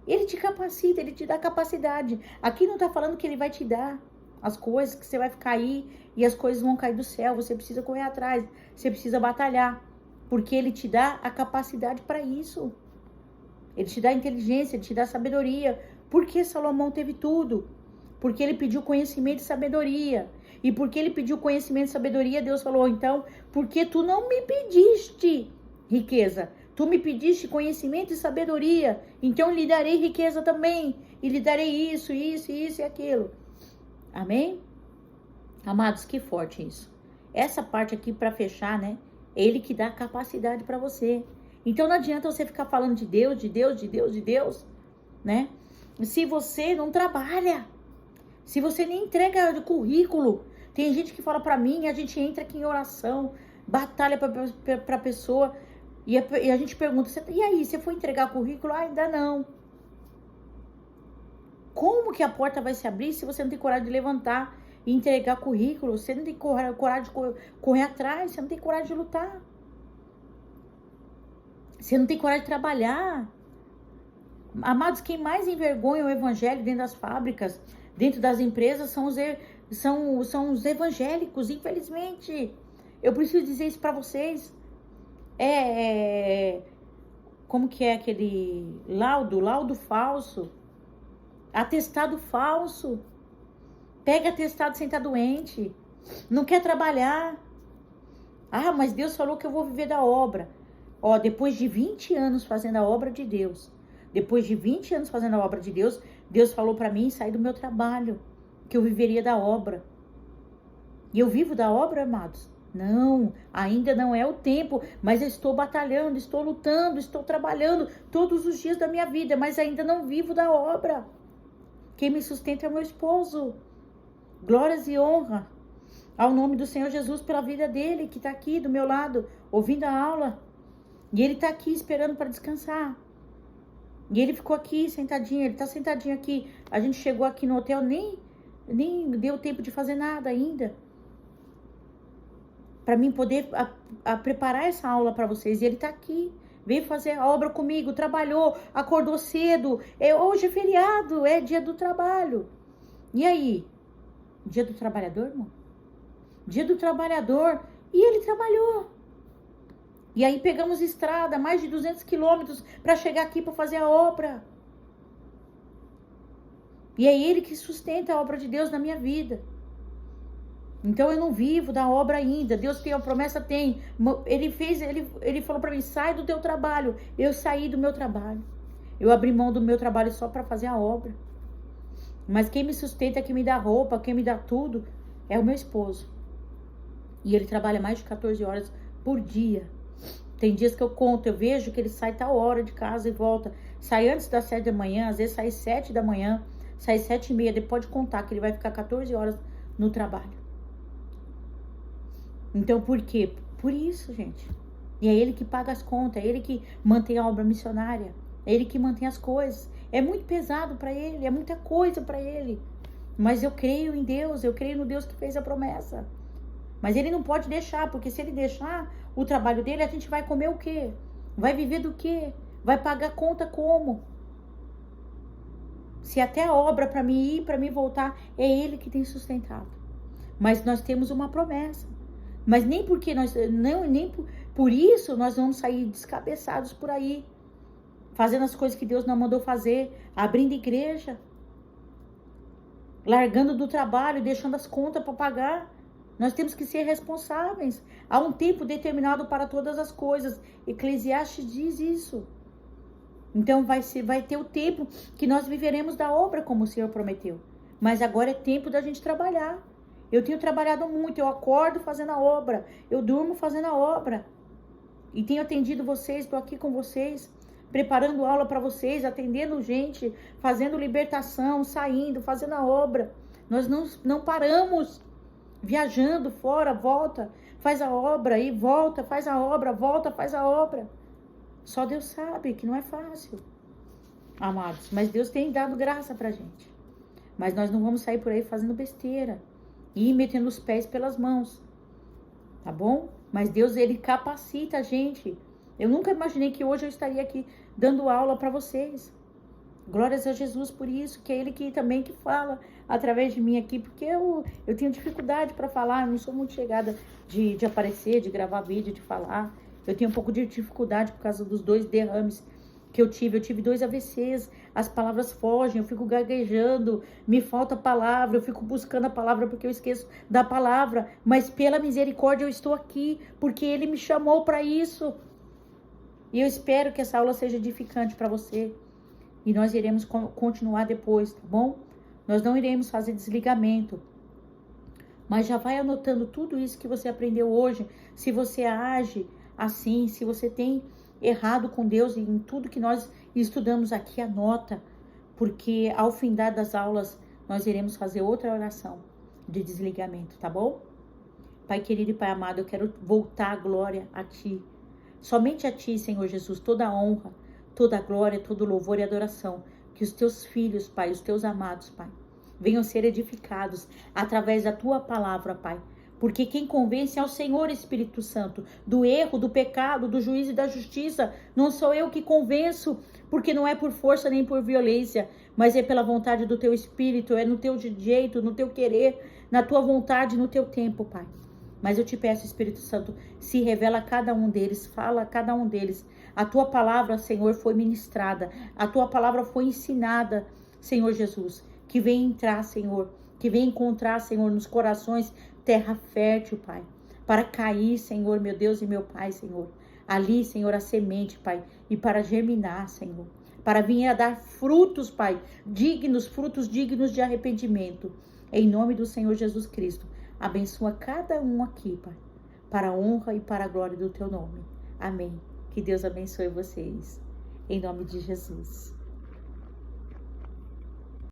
Ele te capacita, Ele te dá capacidade. Aqui não tá falando que Ele vai te dar as coisas, que você vai ficar aí e as coisas vão cair do céu. Você precisa correr atrás, você precisa batalhar, porque Ele te dá a capacidade para isso. Ele te dá inteligência, Ele te dá sabedoria. Por que Salomão teve tudo? Porque ele pediu conhecimento e sabedoria. E porque ele pediu conhecimento e sabedoria, Deus falou, então, porque tu não me pediste riqueza, tu me pediste conhecimento e sabedoria, então lhe darei riqueza também, e lhe darei isso e aquilo. Amém? Amados, que forte isso. Essa parte aqui para fechar, né? É Ele que dá a capacidade para você. Então não adianta você ficar falando de Deus, né? Se você não trabalha, se você nem entrega o currículo. Tem gente que fala pra mim, a gente entra aqui em oração, batalha pra pessoa, e a gente pergunta, e aí, você foi entregar o currículo? Ah, ainda não. Como que a porta vai se abrir se você não tem coragem de levantar e entregar currículo? Você não tem coragem de correr atrás, você não tem coragem de lutar. Você não tem coragem de trabalhar. Amados, quem mais envergonha o evangelho dentro das fábricas, dentro das empresas, são os evangélicos, infelizmente. Eu preciso dizer isso para vocês. Como que é aquele laudo falso, atestado falso. Pega atestado sem estar doente, não quer trabalhar. Ah, mas Deus falou que eu vou viver da obra. Ó, depois de 20 anos fazendo a obra de Deus, Deus falou para mim sair do meu trabalho, que eu viveria da obra. E eu vivo da obra, amados? Não, ainda não é o tempo, mas eu estou batalhando, estou lutando, estou trabalhando todos os dias da minha vida, mas ainda não vivo da obra. Quem me sustenta é o meu esposo. Glórias e honra ao nome do Senhor Jesus pela vida dele, que está aqui do meu lado, ouvindo a aula. E ele está aqui esperando para descansar. E ele ficou aqui sentadinho, ele tá sentadinho aqui. A gente chegou aqui no hotel, nem deu tempo de fazer nada ainda. Para mim poder preparar essa aula para vocês. E ele tá aqui, veio fazer a obra comigo, trabalhou, acordou cedo. Hoje é feriado, é dia do trabalho. E aí? Dia do trabalhador, irmão? Dia do trabalhador. E ele trabalhou. E aí pegamos estrada, mais de 200 quilômetros para chegar aqui para fazer a obra. E é Ele que sustenta a obra de Deus na minha vida. Então eu não vivo da obra ainda. Deus tem a promessa, tem. Ele falou para mim, sai do teu trabalho. Eu saí do meu trabalho. Eu abri mão do meu trabalho só para fazer a obra. Mas quem me sustenta, quem me dá roupa, quem me dá tudo, é o meu esposo. E ele trabalha mais de 14 horas por dia. Tem dias que eu conto, eu vejo que ele sai tal hora de casa e volta. Sai antes das 7 da manhã, às vezes sai 7 da manhã, sai 7:30. Ele pode contar que ele vai ficar 14 horas no trabalho. Então, por quê? Por isso, gente. E é ele que paga as contas, é ele que mantém a obra missionária, é ele que mantém as coisas. É muito pesado para ele, é muita coisa para ele. Mas eu creio em Deus, eu creio no Deus que fez a promessa. Mas ele não pode deixar, porque se ele deixar o trabalho dele, a gente vai comer o quê? Vai viver do quê? Vai pagar conta como? Se até a obra para mim ir, para mim voltar, é ele que tem sustentado. Mas nós temos uma promessa. Mas nem porque nós, não, nem por isso nós vamos sair descabeçados por aí, fazendo as coisas que Deus não mandou fazer, abrindo igreja, largando do trabalho, deixando as contas para pagar. Nós temos que ser responsáveis. Há um tempo determinado para todas as coisas. Eclesiastes diz isso. Então vai ter o tempo que nós viveremos da obra como o Senhor prometeu. Mas agora é tempo da gente trabalhar. Eu tenho trabalhado muito, eu acordo fazendo a obra, eu durmo fazendo a obra. E tenho atendido vocês, estou aqui com vocês, preparando aula para vocês, atendendo gente, fazendo libertação, saindo, fazendo a obra. Nós não paramos, viajando fora, volta, faz a obra e volta, faz a obra, volta, faz a obra. Só Deus sabe que não é fácil, amados, mas Deus tem dado graça pra gente. Mas nós não vamos sair por aí fazendo besteira e metendo os pés pelas mãos, tá bom? Mas Deus, ele capacita a gente. Eu nunca imaginei que hoje eu estaria aqui dando aula para vocês. Glórias a Jesus por isso, que é ele que também que fala através de mim aqui, porque eu tenho dificuldade para falar, eu não sou muito chegada de aparecer, de gravar vídeo, de falar. Eu tenho um pouco de dificuldade por causa dos 2 derrames que eu tive. Eu tive 2 AVCs, as palavras fogem, eu fico gaguejando, me falta palavra, eu fico buscando a palavra porque eu esqueço da palavra. Mas pela misericórdia eu estou aqui, porque Ele me chamou para isso. E eu espero que essa aula seja edificante para você. E nós iremos continuar depois, tá bom? Nós não iremos fazer desligamento. Mas já vai anotando tudo isso que você aprendeu hoje. Se você age assim, se você tem errado com Deus em tudo que nós estudamos aqui, anota, porque ao findar das aulas nós iremos fazer outra oração de desligamento, tá bom? Pai querido e Pai amado, eu quero voltar a glória a Ti, somente a Ti, Senhor Jesus, toda a honra, toda a glória, todo o louvor e adoração, que os Teus filhos, Pai, os Teus amados, Pai, venham ser edificados através da Tua palavra, Pai. Porque quem convence é o Senhor Espírito Santo, do erro, do pecado, do juízo e da justiça. Não sou eu que convenço, porque não é por força nem por violência, mas é pela vontade do Teu Espírito, é no Teu jeito, no Teu querer, na Tua vontade, no Teu tempo, Pai. Mas eu te peço, Espírito Santo, se revela a cada um deles, fala a cada um deles. A Tua palavra, Senhor, foi ministrada, a Tua palavra foi ensinada, Senhor Jesus. Que venha entrar, Senhor, que venha encontrar, Senhor, nos corações, terra fértil, Pai, para cair, Senhor, meu Deus e meu Pai, Senhor. Ali, Senhor, a semente, Pai, e para germinar, Senhor, para vir a dar frutos, Pai, frutos dignos de arrependimento. Em nome do Senhor Jesus Cristo, abençoa cada um aqui, Pai, para a honra e para a glória do Teu nome. Amém. Que Deus abençoe vocês. Em nome de Jesus.